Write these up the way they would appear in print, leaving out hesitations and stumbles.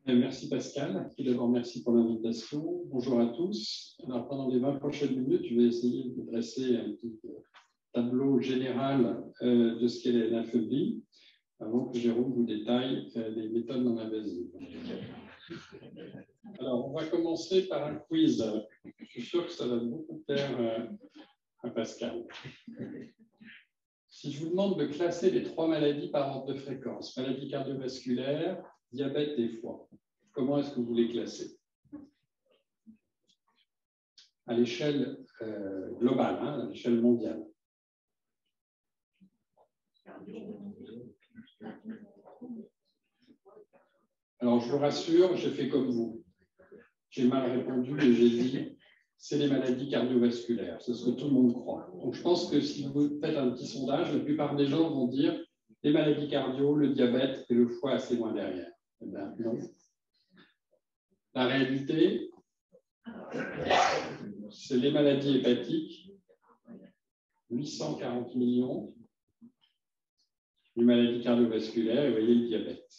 Merci Pascal. Tout d'abord, merci pour l'invitation. Bonjour à tous. Alors, pendant les 20 prochaines minutes, je vais essayer de vous dresser un petit tableau général de ce qu'est la lymphodie, avant que Jérôme vous détaille les méthodes non invasives. Alors, on va commencer par un quiz. Je suis sûr que ça va beaucoup plaire à Pascal. Si je vous demande de classer les 3 maladies par ordre de fréquence, maladie cardiovasculaire, diabète et foie, comment est-ce que vous les classez? À l'échelle globale, à l'échelle mondiale. Alors, je vous rassure, j'ai fait comme vous. J'ai mal répondu et j'ai dit, c'est les maladies cardiovasculaires. C'est ce que tout le monde croit. Donc, je pense que si vous faites un petit sondage, la plupart des gens vont dire les maladies cardio, le diabète et le foie assez loin derrière. Eh bien, non. La réalité, c'est les maladies hépatiques, 840 millions, les maladies cardiovasculaires, et vous voyez le diabète.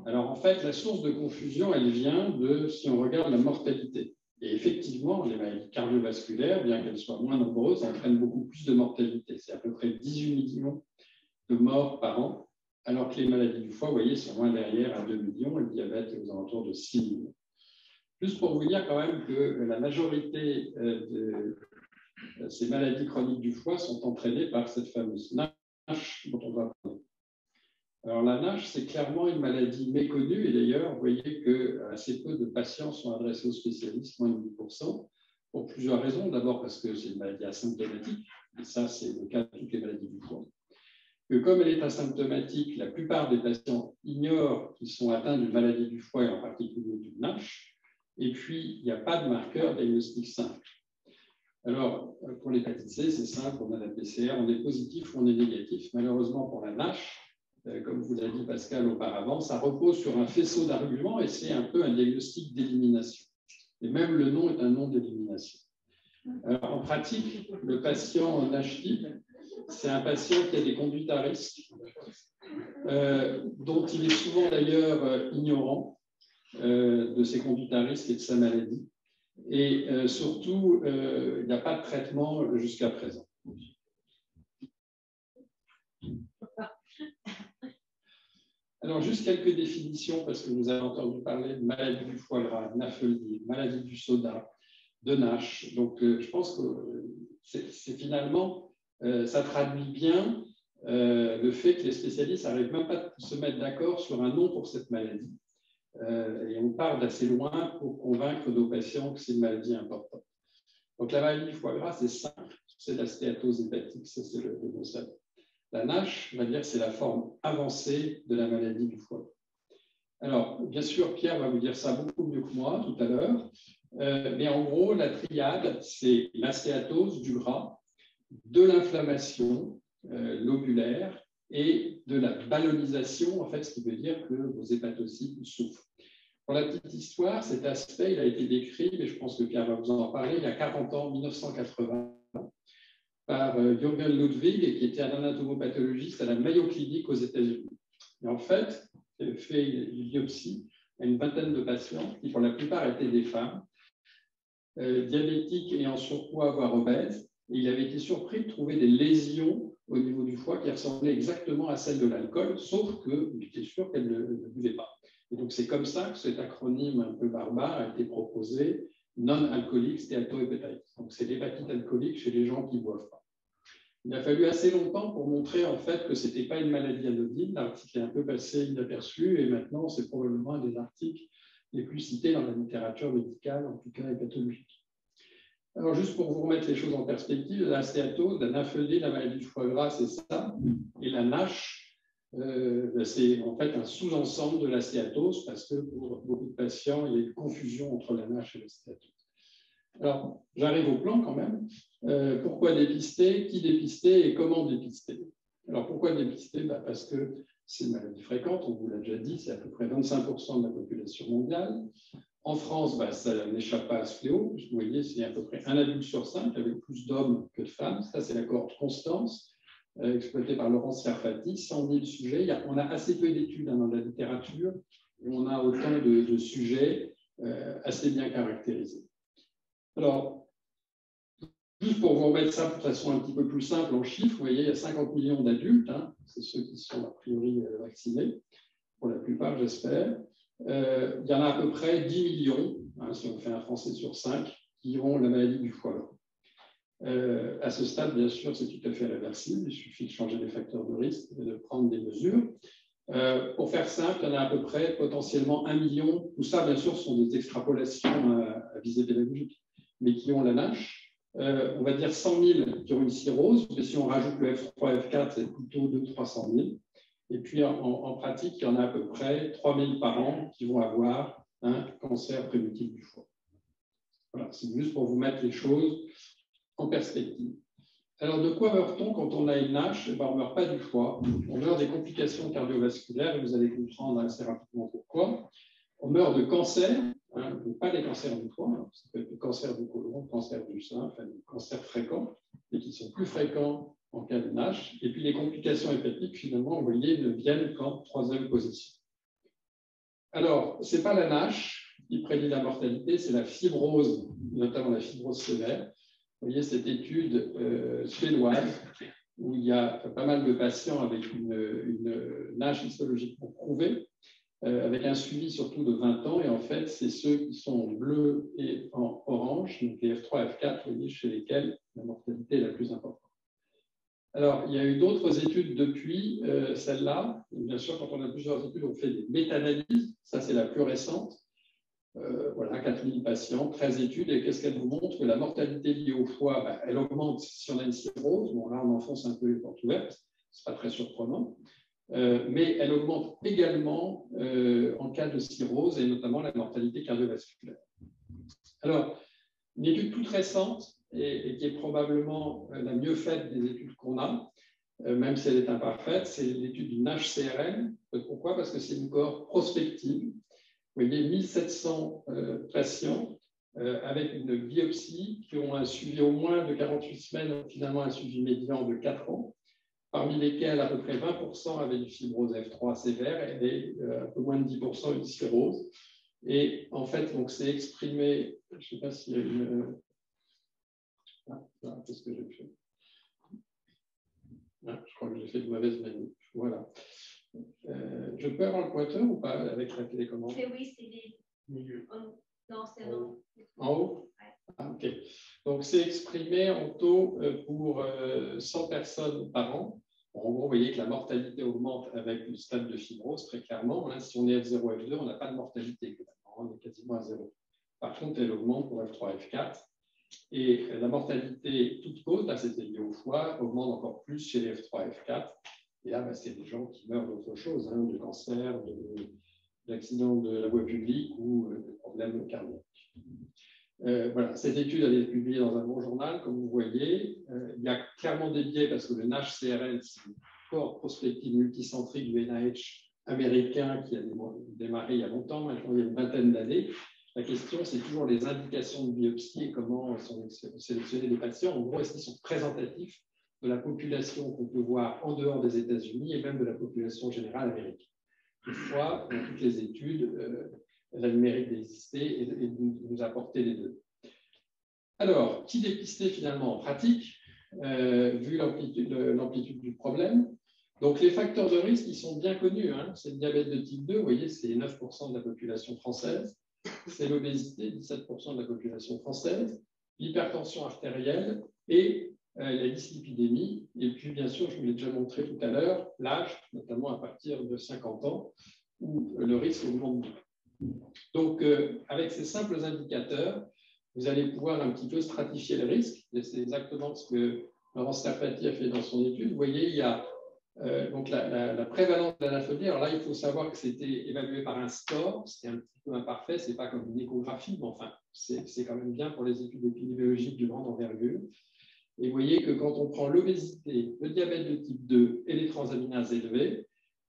Alors, en fait, la source de confusion, elle vient de, si on regarde la mortalité. Et effectivement, les maladies cardiovasculaires, bien qu'elles soient moins nombreuses, entraînent beaucoup plus de mortalité. C'est à peu près 18 millions de morts par an, alors que les maladies du foie, vous voyez, sont loin derrière à 2 millions, et le diabète est aux alentours de 6 millions. Juste pour vous dire quand même que la majorité de ces maladies chroniques du foie sont entraînées par cette fameuse NASH dont on va parler. Alors la NASH, c'est clairement une maladie méconnue, et d'ailleurs, vous voyez que assez peu de patients sont adressés aux spécialistes, moins de 10%, pour plusieurs raisons. D'abord parce que c'est une maladie asymptomatique, et ça, c'est le cas de toutes les maladies du foie. Que comme elle est asymptomatique, la plupart des patients ignorent qu'ils sont atteints d'une maladie du foie, et en particulier du NASH, et puis il n'y a pas de marqueur diagnostic simple. Alors, pour l'hépatite C, c'est simple, on a la PCR, on est positif ou on est négatif. Malheureusement, pour la NASH, comme vous l'a dit Pascal auparavant, ça repose sur un faisceau d'arguments et c'est un peu un diagnostic d'élimination. Et même le nom est un nom d'élimination. En pratique, le patient NASH type, c'est un patient qui a des conduites à risque, dont il est souvent d'ailleurs ignorant de ses conduites à risque et de sa maladie. Et surtout, il n'y a pas de traitement jusqu'à présent. Alors, juste quelques définitions, parce que vous avez entendu parler de maladie du foie gras, NAFLD, maladie du soda, de NASH. Donc, je pense que c'est finalement, ça traduit bien le fait que les spécialistes n'arrivent même pas à se mettre d'accord sur un nom pour cette maladie. Et on part d'assez loin pour convaincre nos patients que c'est une maladie importante. Donc, la maladie du foie gras, c'est simple, c'est la stéatose hépatique, ça c'est le mot savant. La NASH, on va dire, c'est la forme avancée de la maladie du foie. Alors, bien sûr, Pierre va vous dire ça beaucoup mieux que moi tout à l'heure, mais en gros, la triade, c'est la stéatose, du gras, de l'inflammation lobulaire et de la ballonisation, en fait, ce qui veut dire que vos hépatocytes souffrent. Pour la petite histoire, cet aspect, il a été décrit, mais je pense que Pierre va vous en parler, il y a 40 ans, en 1980, par Jürgen Ludwig, qui était un anatomopathologiste à la Mayo Clinic aux États-Unis. Et en fait, il a fait une biopsie à une vingtaine de patients, qui pour la plupart étaient des femmes, diabétiques et en surpoids, voire obèses. Et il avait été surpris de trouver des lésions au niveau du foie qui ressemblaient exactement à celles de l'alcool, sauf qu'il était sûr qu'elles ne buvaient pas. Et donc, c'est comme ça que cet acronyme un peu barbare a été proposé, non-alcoolique stéatohépatite. Donc, c'est l'hépatite alcoolique chez les gens qui ne boivent pas. Il a fallu assez longtemps pour montrer en fait que ce n'était pas une maladie anodine. L'article est un peu passé inaperçu et maintenant, c'est probablement un des articles les plus cités dans la littérature médicale, en tout cas hépatologique. Alors, juste pour vous remettre les choses en perspective, la stéatose, la NAFLD, la maladie du foie gras, c'est ça. Et la NASH, c'est en fait un sous-ensemble de la stéatose parce que pour beaucoup de patients, il y a une confusion entre la NASH et la stéatose. Alors, j'arrive au plan quand même. Pourquoi dépister, qui dépister et comment dépister? Alors, pourquoi dépister? Parce que c'est une maladie fréquente, on vous l'a déjà dit, c'est à peu près 25% de la population mondiale. En France, ça n'échappe pas à ce fléau. Vous voyez, c'est à peu près un adulte sur 5 avec plus d'hommes que de femmes. Ça, c'est la cohorte Constance, exploitée par Laurence Serfati, 100 000 sujets. On a assez peu d'études dans la littérature. où on a autant de sujets assez bien caractérisés. Alors, juste pour vous remettre ça de façon un petit peu plus simple en chiffres, vous voyez, il y a 50 millions d'adultes, hein, c'est ceux qui sont a priori vaccinés, pour la plupart, j'espère. Il y en a à peu près 10 millions, hein, si on fait un Français sur 5, qui ont la maladie du foie gras. À ce stade, bien sûr, c'est tout à fait réversible. Il suffit de changer les facteurs de risque et de prendre des mesures. Pour faire simple, il y en a à peu près potentiellement 1 million. Tout ça, bien sûr, sont des extrapolations à visée pédagogique, mais qui ont la NASH. On va dire 100 000 qui ont une cirrhose, mais si on rajoute le F3, F4, c'est plutôt 200-300 000. Et puis, en pratique, il y en a à peu près 3 000 par an qui vont avoir un cancer prémutique du foie. Voilà, c'est juste pour vous mettre les choses en perspective. Alors, de quoi meurt-on quand on a une NASH? On ne meurt pas du foie, on meurt des complications cardiovasculaires, et vous allez comprendre assez rapidement pourquoi. On meurt de cancer, hein, pas des cancers du foie, hein, ça peut être le cancer du côlon, le cancer du sein, enfin des cancers fréquents, mais qui sont plus fréquents en cas de NASH. Et puis les complications hépatiques, finalement, vous voyez, ne viennent qu'en troisième position. Alors, ce n'est pas la NASH qui prédit la mortalité, c'est la fibrose, notamment la fibrose sévère. Vous voyez cette étude suédoise où il y a pas mal de patients avec une NASH histologiquement prouvée, avec un suivi surtout de 20 ans. Et en fait, c'est ceux qui sont en bleu et en orange, donc les F3, F4, vous voyez, chez lesquels la mortalité est la plus importante. Alors, il y a eu d'autres études depuis celle-là. Bien sûr, quand on a plusieurs études, on fait des méta-analyses. Ça, c'est la plus récente. Voilà, 4000 patients, 13 études, et qu'est-ce qu'elle vous montre? Que la mortalité liée au foie, ben, elle augmente si on a une cirrhose. Bon, là, on enfonce un peu les portes ouvertes, ce n'est pas très surprenant, mais elle augmente également en cas de cirrhose, et notamment la mortalité cardiovasculaire. Alors, une étude toute récente, et qui est probablement la mieux faite des études qu'on a, même si elle est imparfaite, c'est l'étude du NASH-CRL. Pourquoi? Parce que c'est une cohorte prospective. Vous voyez, 1700 patients avec une biopsie qui ont un suivi au moins de 48 semaines, finalement un suivi médian de 4 ans, parmi lesquels à peu près 20% avaient une fibrose F3 sévère et un peu moins de 10% une cirrhose. Et en fait, c'est exprimé, je ne sais pas s'il y a une... Ah, qu'est-ce que j'ai fait? Ah, je crois que j'ai fait de mauvaise manip. Voilà. Je peux avoir le pointeur ou pas avec la télécommande? Oui, c'est les... Non, c'est en haut. En haut? Ah, ok. Donc, c'est exprimé en taux pour 100 personnes par an. En gros, vous voyez que la mortalité augmente avec le stade de fibrose, très clairement. Hein. Si on est F0, F2, on n'a pas de mortalité. On est quasiment à zéro. Par contre, elle augmente pour F3, F4. Et la mortalité toute cause, là, c'était lié au foie, augmente encore plus chez les F3, F4. Et là, c'est des gens qui meurent d'autre chose, hein, de cancer, d'accident de la voie publique ou de problèmes cardiaques. Voilà, cette étude elle est publiée dans un bon journal, comme vous voyez. Il y a clairement des biais parce que le NASH-CRL, c'est une cohorte prospective multicentrique du NIH américain qui a démarré il y a longtemps, maintenant il y a une vingtaine d'années. La question, c'est toujours les indications de biopsie et comment sont sélectionnés les patients. En gros, est-ce qu'ils sont représentatifs de la population qu'on peut voir en dehors des États-Unis et même de la population générale américaine. Toutefois, dans toutes les études, elle a le mérite d'exister et de nous apporter les deux. Alors, qui dépister finalement en pratique, vu l'amplitude du problème? Donc, les facteurs de risque, ils sont bien connus. Hein. C'est le diabète de type 2, vous voyez, c'est 9% de la population française. C'est l'obésité, 17% de la population française. L'hypertension artérielle et la dyslipidémie, et puis bien sûr, je vous l'ai déjà montré tout à l'heure, l'âge, notamment à partir de 50 ans, où le risque augmente beaucoup. Donc, avec ces simples indicateurs, vous allez pouvoir un petit peu stratifier le risque, et c'est exactement ce que Laurence Serpati a fait dans son étude. Vous voyez, il y a donc la prévalence de l'anaphonie. Alors là, il faut savoir que c'était évalué par un score, c'est un petit peu imparfait, c'est pas comme une échographie, mais enfin, c'est quand même bien pour les études épidémiologiques de grande envergure. Et vous voyez que quand on prend l'obésité, le diabète de type 2 et les transaminases élevées,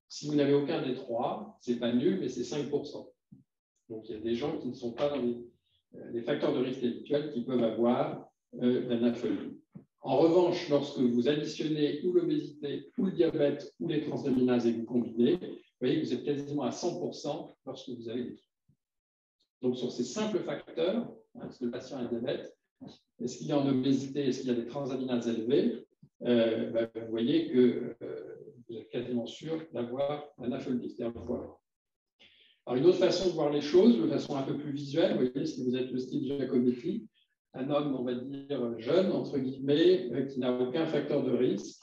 si vous n'avez aucun des trois, ce n'est pas nul, mais c'est 5%. Donc il y a des gens qui ne sont pas dans les facteurs de risque habituels qui peuvent avoir l'anaphonie. En revanche, lorsque vous additionnez ou l'obésité, ou le diabète, ou les transaminases et vous combinez, voyez que vous êtes quasiment à 100% lorsque vous avez des troubles. Donc, sur ces simples facteurs, est-ce que le patient a un diabète, est-ce qu'il y a en obésité, est-ce qu'il y a des transaminases élevées, vous voyez que vous êtes quasiment sûr d'avoir un AFLD, c'est-à-dire le foie. Alors, une autre façon de voir les choses, de façon un peu plus visuelle, vous voyez, si vous êtes le style Giacometti, un homme, on va dire, jeune, entre guillemets, qui n'a aucun facteur de risque,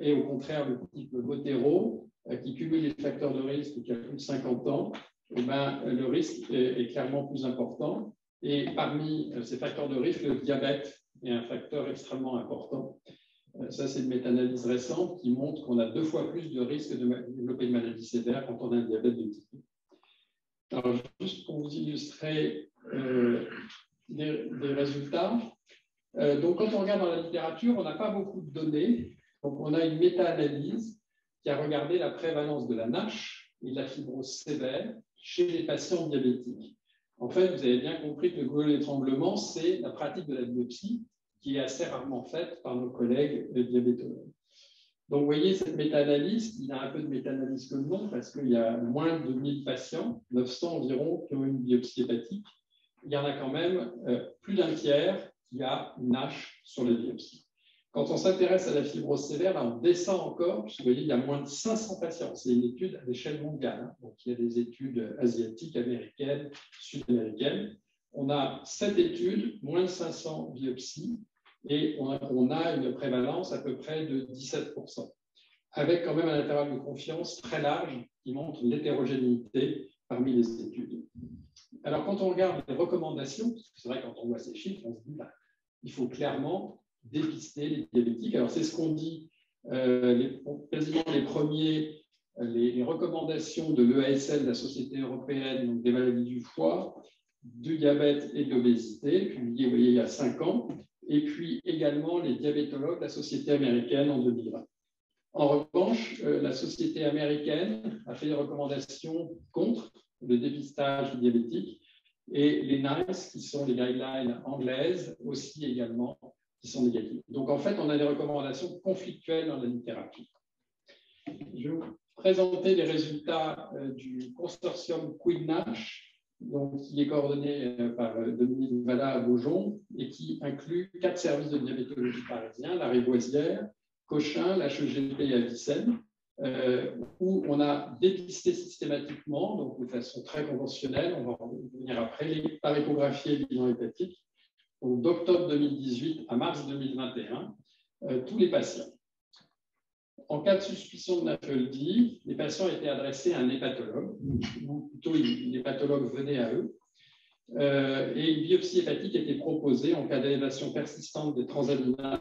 et au contraire, le type Botero, qui cumule les facteurs de risque et qui a plus de 50 ans, le risque est clairement plus important. Et parmi ces facteurs de risque, le diabète est un facteur extrêmement important. Ça, c'est une méta-analyse récente qui montre qu'on a 2 fois plus de risque de développer une maladie sévère quand on a un diabète de type 2. Alors, juste pour vous illustrer des résultats. Donc, quand on regarde dans la littérature, on n'a pas beaucoup de données. Donc, on a une méta-analyse qui a regardé la prévalence de la NASH et de la fibrose sévère chez les patients diabétiques. En fait, vous avez bien compris que le goulot d'étranglement, c'est la pratique de la biopsie qui est assez rarement faite par nos collègues diabétologues. Donc, vous voyez, cette méta-analyse, il y a un peu de méta-analyse que le nom, parce qu'il y a moins de 1000 patients, 900 environ, qui ont une biopsie hépatique. Il y en a quand même plus d'un tiers qui a une NASH sur les biopsies. Quand on s'intéresse à la fibrose sévère, là, on descend encore, puisque vous voyez, il y a moins de 500 patients. C'est une étude à l'échelle mondiale. Hein. Donc, il y a des études asiatiques, américaines, sud-américaines. On a 7 études, moins de 500 biopsies, et on a une prévalence à peu près de 17%, avec quand même un intervalle de confiance très large qui montre l'hétérogénéité parmi les études. Alors, quand on regarde les recommandations, parce que c'est vrai, quand on voit ces chiffres, on se dit il faut clairement dépister les diabétiques. Alors, c'est ce qu'on dit quasiment les premiers, les recommandations de l'EASL, la Société européenne donc des maladies du foie, du diabète et de l'obésité, publiées, vous voyez, il y a 5 ans, et puis également les diabétologues, la Société américaine en 2020. En revanche, la Société américaine a fait des recommandations contre le dépistage diabétique et les NICE, qui sont les guidelines anglaises, aussi également, qui sont négatives. Donc, en fait, on a des recommandations conflictuelles dans la littérature. Je vais vous présenter les résultats du consortium Queen-NASH, donc, qui est coordonné par Dominique Vallat à Beaujon et qui inclut 4 services de diabétologie parisiens, la Révoisière, Cochin, l'HEGP et Avicenne, où on a dépisté systématiquement, donc de façon très conventionnelle, on va en revenir après, par échographie et bilan hépatique, donc d'octobre 2018 à mars 2021, tous les patients. En cas de suspicion de NAFLD, les patients étaient adressés à un hépatologue, ou plutôt l'hépatologue venait à eux, et une biopsie hépatique était proposée en cas d'élévation persistante des transaminases.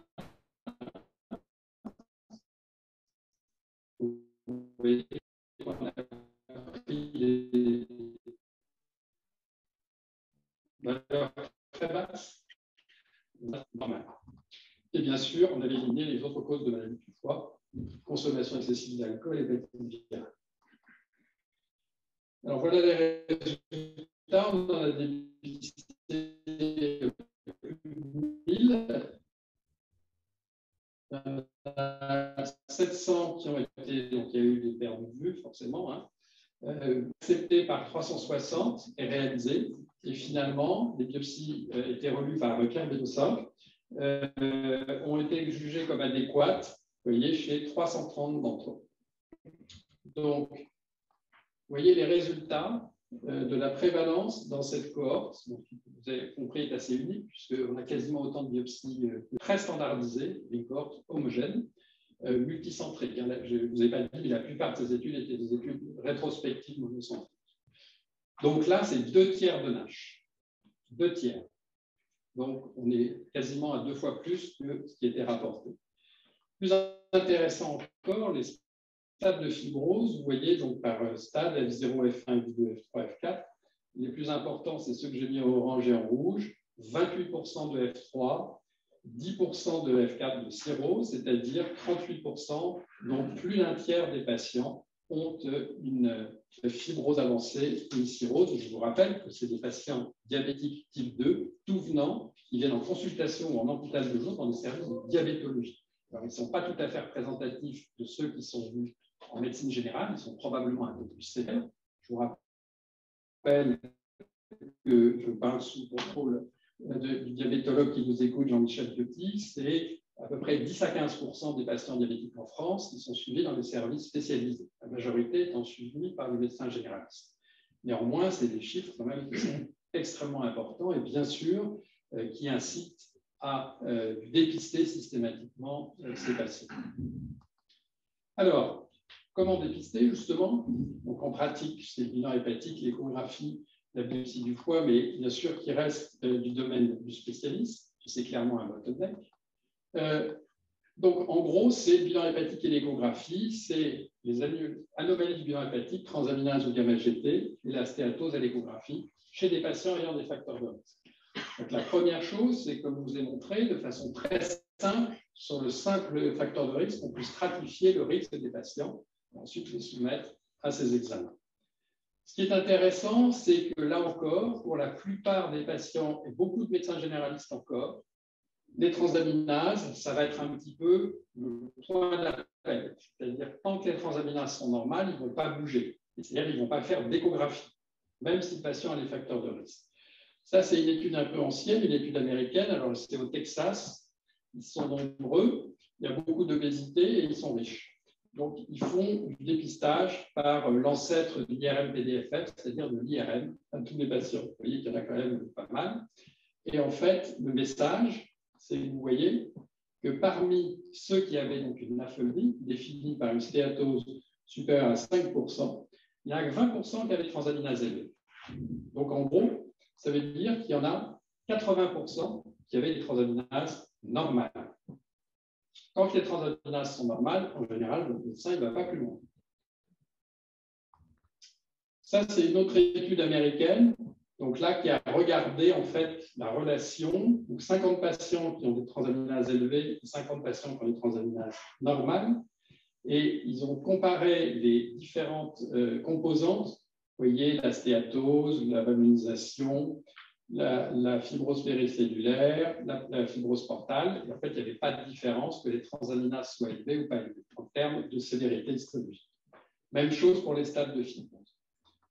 Vous voyez, on a pris des valeurs très basses, normal. Et bien sûr, on avait éliminé les autres causes de maladie du foie, consommation excessive d'alcool et hépatite virale. Alors voilà les résultats. On en a dépisté plus de 1000. 700 qui ont été, donc il y a eu des pertes de vue forcément, hein, acceptées par 360 et réalisées. Et finalement, les biopsies étaient relues par Requin Bédossin, ont été jugées comme adéquates, vous voyez, chez 330 d'entre eux. Donc, vous voyez les résultats de la prévalence dans cette cohorte, donc, vous avez compris, est assez unique, puisqu'on a quasiment autant de biopsies très standardisées, des cohortes homogènes, multicentriques. Je ne vous ai pas dit, mais la plupart de ces études étaient des études rétrospectives monocentriques. Donc là, c'est 2 tiers de NASH. 2 tiers. Donc, on est quasiment à 2 fois plus que ce qui était rapporté. Plus intéressant encore, les stades de fibrose, vous voyez, donc par stade, F0, F1, F2, F3, F4. Les plus importants, c'est ceux que j'ai mis en orange et en rouge. 28% de F3, 10% de F4 de cirrhose, c'est-à-dire 38%, donc plus d'un tiers des patients ont une fibrose avancée, une cirrhose. Je vous rappelle que c'est des patients diabétiques type 2, tout venant, qui viennent en consultation ou en hôpital de jour dans des services de diabétologie. Alors, ils ne sont pas tout à fait représentatifs de ceux qui sont venus en médecine générale, ils sont probablement un peu plus sévères. Je vous rappelle que je parle sous contrôle du diabétologue qui nous écoute, Jean-Michel Petit, c'est à peu près 10 à 15% des patients diabétiques en France qui sont suivis dans des services spécialisés, la majorité étant suivis par les médecins généralistes. Néanmoins, c'est des chiffres quand même qui sont extrêmement importants et bien sûr qui incitent à dépister systématiquement ces patients. Alors, comment dépister justement? Donc en pratique, c'est le bilan hépatique, l'échographie, la biopsie du foie, mais bien sûr qui reste du domaine du spécialiste, c'est clairement un bottleneck. Donc en gros, c'est le bilan hépatique et l'échographie, c'est les anomalies du bilan hépatique, transaminase ou gamma-GT, et la stéatose à l'échographie chez des patients ayant des facteurs de risque. Donc la première chose, c'est comme je vous ai montré, de façon très simple, sur le simple facteur de risque, on peut stratifier le risque des patients et ensuite les soumettre à ces examens. Ce qui est intéressant, c'est que là encore, pour la plupart des patients et beaucoup de médecins généralistes encore, les transaminases, ça va être un petit peu le point de l'appel. C'est-à-dire tant que les transaminases sont normales, ils ne vont pas bouger. C'est-à-dire qu'ils ne vont pas faire d'échographie, même si le patient a les facteurs de risque. Ça, c'est une étude un peu ancienne, une étude américaine. Alors, c'est au Texas. Ils sont nombreux, il y a beaucoup d'obésité et ils sont riches. Donc, ils font du dépistage par l'ancêtre de l'IRM-PDFF, c'est-à-dire de l'IRM, à tous les patients. Vous voyez qu'il y en a quand même pas mal. Et en fait, le message, c'est que vous voyez que parmi ceux qui avaient donc une apholie, définie par une stéatose supérieure à 5%, il n'y en a que 20% qui avaient transaminase élevée. Donc, en gros, ça veut dire qu'il y en a 80% qui avaient des transaminases normales. Quand les transaminases sont normales, en général, le médecin ne va pas plus loin. Ça, c'est une autre étude américaine, donc là, qui a regardé en fait la relation, donc 50 patients qui ont des transaminases élevées et 50 patients qui ont des transaminases normales, et ils ont comparé les différentes composantes, vous voyez, la stéatose, la valorisation, la fibrose péricellulaire, la fibrose portale. Et en fait, il n'y avait pas de différence que les transaminases soient élevées ou pas élevées en termes de sévérité histologique. Même chose pour les stades de fibrose.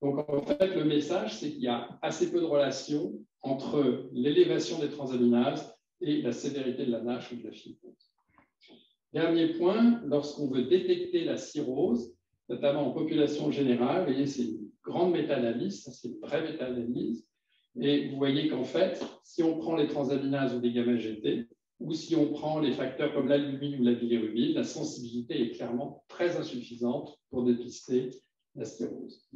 Donc, en fait, le message, c'est qu'il y a assez peu de relation entre l'élévation des transaminases et la sévérité de la NASH ou de la fibrose. Dernier point, lorsqu'on veut détecter la cirrhose, notamment en population générale, vous voyez, c'est une grande méta-analyse, ça c'est une vraie méta-analyse. Et vous voyez qu'en fait, si on prend les transaminases ou les gamma-GT, ou si on prend les facteurs comme l'albumine ou la bilirubine, la sensibilité est clairement très insuffisante pour dépister la cirrhose.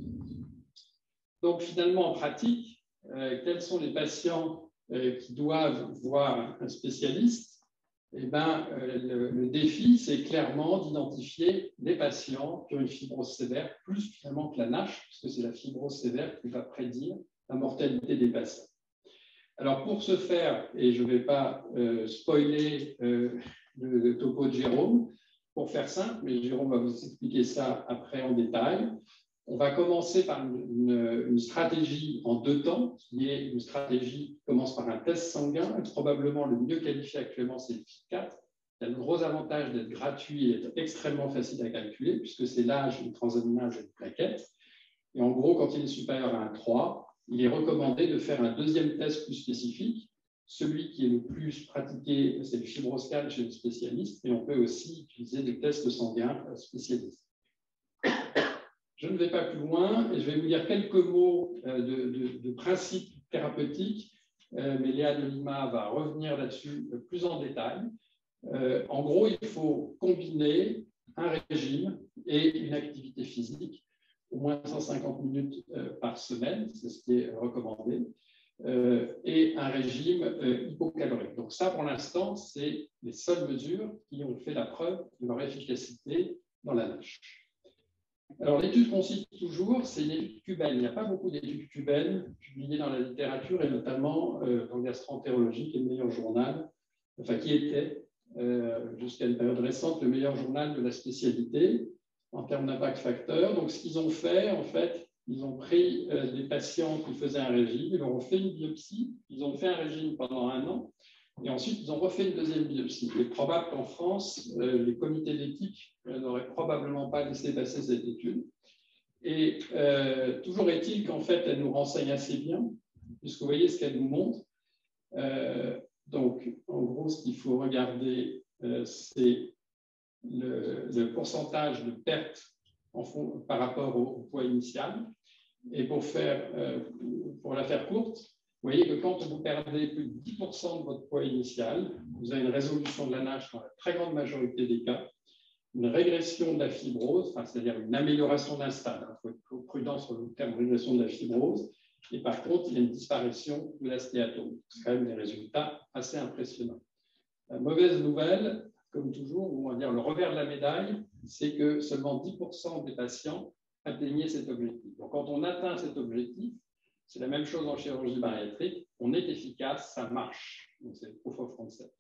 Donc finalement, en pratique, quels sont les patients qui doivent voir un spécialiste? Eh bien, le défi, c'est clairement d'identifier des patients qui ont une fibrose sévère, plus finalement que la NASH, puisque c'est la fibrose sévère qui va prédire la mortalité des patients. Alors, pour ce faire, et je ne vais pas spoiler le topo de Jérôme, pour faire simple, mais Jérôme va vous expliquer ça après en détail, on va commencer par une stratégie en 2 temps, qui est une stratégie qui commence par un test sanguin, et probablement le mieux qualifié actuellement, c'est le FIT4. Il y a le gros avantage d'être gratuit et d'être extrêmement facile à calculer, puisque c'est l'âge, une transaminase et une plaquette. Et en gros, quand il est supérieur à un 3, il est recommandé de faire un deuxième test plus spécifique. Celui qui est le plus pratiqué, c'est le FibroScan chez le spécialiste, et on peut aussi utiliser des tests sanguins spécialisés. Je ne vais pas plus loin et je vais vous dire quelques mots de principes thérapeutiques, mais Léa de Lima va revenir là-dessus plus en détail. En gros, il faut combiner un régime et une activité physique, au moins 150 minutes par semaine, c'est ce qui est recommandé, et un régime hypocalorique. Donc ça, pour l'instant, c'est les seules mesures qui ont fait la preuve de leur efficacité dans la NASH. Alors, l'étude qu'on cite toujours, c'est une étude cubaine. Il n'y a pas beaucoup d'études cubaines publiées dans la littérature, et notamment dans Gastroentérologie, qui est le meilleur journal, enfin qui était, jusqu'à une période récente, le meilleur journal de la spécialité en termes d'impact facteur. Donc, ce qu'ils ont fait, en fait, ils ont pris des patients qui faisaient un régime, ils leur ont fait une biopsie, ils ont fait un régime pendant 1 an, Et ensuite, ils ont refait une deuxième biopsie. Il est probable qu'en France, les comités d'éthique n'auraient probablement pas laissé passer cette étude. Et toujours est-il qu'en fait, elle nous renseigne assez bien, puisque vous voyez ce qu'elle nous montre. Donc, en gros, ce qu'il faut regarder, c'est le pourcentage de perte par rapport au poids initial. Et pour la faire courte, vous voyez que quand vous perdez plus de 10% de votre poids initial, vous avez une résolution de la nage dans la très grande majorité des cas, une régression de la fibrose, c'est-à-dire une amélioration d'un stade. Il faut être prudent sur le terme régression de la fibrose. Et par contre, il y a une disparition de la stéatome. C'est quand même des résultats assez impressionnants. La mauvaise nouvelle, comme toujours, ou on va dire le revers de la médaille, c'est que seulement 10% des patients atteignaient cet objectif. Donc, quand on atteint cet objectif, c'est la même chose en chirurgie bariatrique, on est efficace, ça marche. Donc, c'est le proof of concept.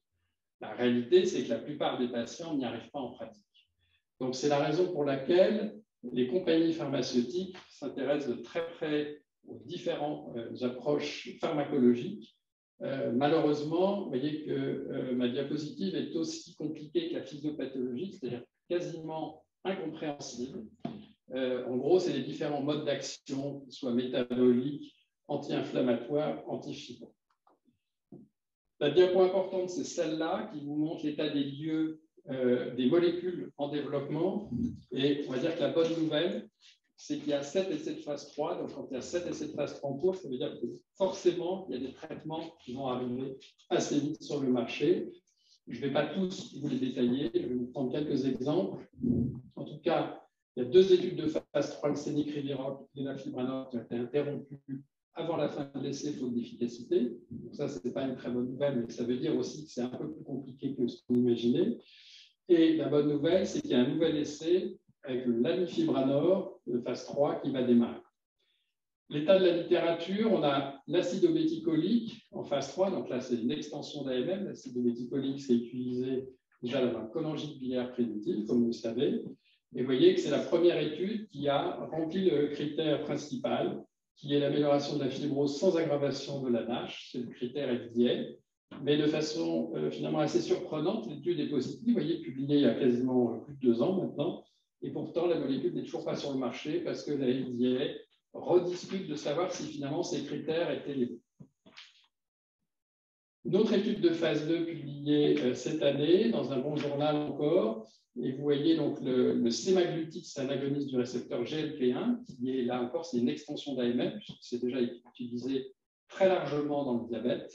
La réalité, c'est que la plupart des patients n'y arrivent pas en pratique. Donc, c'est la raison pour laquelle les compagnies pharmaceutiques s'intéressent de très près aux différentes approches pharmacologiques. Malheureusement, vous voyez que ma diapositive est aussi compliquée que la physiopathologie, c'est-à-dire quasiment incompréhensible. En gros, c'est les différents modes d'action, soit métaboliques, anti-inflammatoires, anti-fibreux. La diapo importante, c'est celle-là qui vous montre l'état des lieux des molécules en développement. Et on va dire que la bonne nouvelle, c'est qu'il y a 7 essais de phase 3. Donc, quand il y a 7 essais de phase 3 en cours, ça veut dire que forcément, il y a des traitements qui vont arriver assez vite sur le marché. Je ne vais pas tous vous les détailler, je vais vous prendre quelques exemples. En tout cas, il y a 2 études de phase 3, le Cénicriviroc et la Fibranor, qui ont été interrompues avant la fin de l'essai, faute d'efficacité. Donc ça, ce n'est pas une très bonne nouvelle, mais ça veut dire aussi que c'est un peu plus compliqué que ce qu'on imaginait. Et la bonne nouvelle, c'est qu'il y a un nouvel essai avec le lanifibranor de phase 3 qui va démarrer. L'état de la littérature, on a l'acide obéticolique en phase 3, donc là c'est une extension d'AMM. L'acide obéticolique, c'est utilisé déjà dans la cholangite biliaire prédicative, comme vous le savez. Et vous voyez que c'est la première étude qui a rempli le critère principal, qui est l'amélioration de la fibrose sans aggravation de la NASH, c'est le critère FDA. Mais de façon finalement assez surprenante, l'étude est positive, vous voyez, publiée il y a quasiment plus de 2 ans maintenant, et pourtant la molécule n'est toujours pas sur le marché parce que la FDA rediscute de savoir si finalement ces critères étaient les bons. Une autre étude de phase 2 publiée cette année dans un bon journal encore, et vous voyez donc le sémaglutide, c'est un agoniste du récepteur GLP1, qui est là encore, c'est une extension d'AMM, puisque c'est déjà utilisé très largement dans le diabète,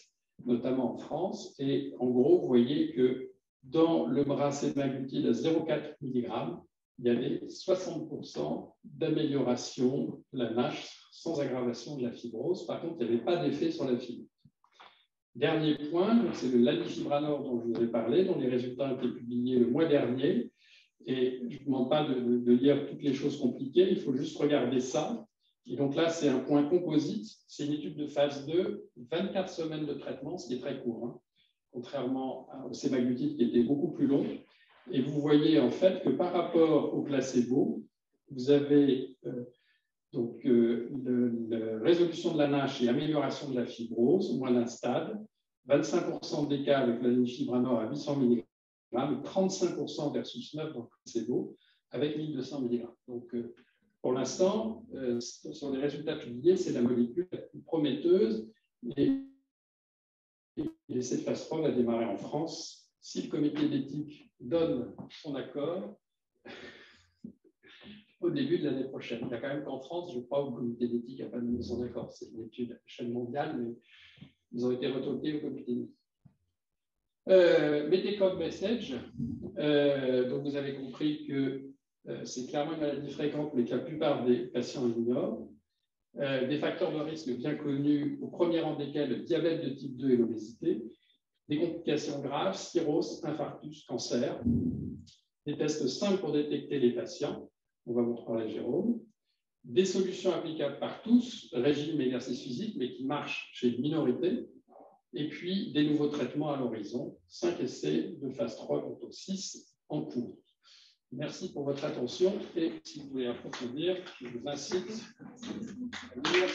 notamment en France. Et en gros, vous voyez que dans le bras sémaglutide à 0,4 mg, il y avait 60% d'amélioration de la NASH sans aggravation de la fibrose. Par contre, il n'y avait pas d'effet sur la fibrose. Dernier point, c'est le lanifibranor dont je vous ai parlé, dont les résultats ont été publiés le mois dernier. Et je ne vous demande pas de lire toutes les choses compliquées, il faut juste regarder ça. Et donc là, c'est un point composite. C'est une étude de phase 2, 24 semaines de traitement, ce qui est très court, hein, contrairement au sémaglutide qui était beaucoup plus long. Et vous voyez en fait que par rapport au placebo, vous avez la résolution de la NASH et amélioration de la fibrose au moins d'un stade, 25% des cas avec lanifibranor à 800 mg, et 35% versus 9 dans le placebo avec 1200 mg. Donc, pour l'instant, sur les résultats publiés, c'est la molécule la plus prometteuse et l'essai de phase 3 va démarrer en France. Si le comité d'éthique donne son accord, au début de l'année prochaine. Il y a quand même qu'en France, je crois, où le comité d'éthique n'a pas donné son accord. C'est une étude à l'échelle mondiale, mais ils ont été retoqués au comité d'éthique. Metacode message, donc vous avez compris que c'est clairement une maladie fréquente, mais que la plupart des patients ignorent. Des facteurs de risque bien connus, au premier rang desquels le diabète de type 2 et l'obésité, des complications graves, cirrhose, infarctus, cancer, des tests simples pour détecter les patients. On va vous reparler, Jérôme. Des solutions applicables par tous, régime et exercice physique, mais qui marchent chez une minorité. Et puis, des nouveaux traitements à l'horizon. 5 essais de phase 3, donc 6 en cours. Merci pour votre attention. Et si vous voulez approfondir, je vous incite à lire.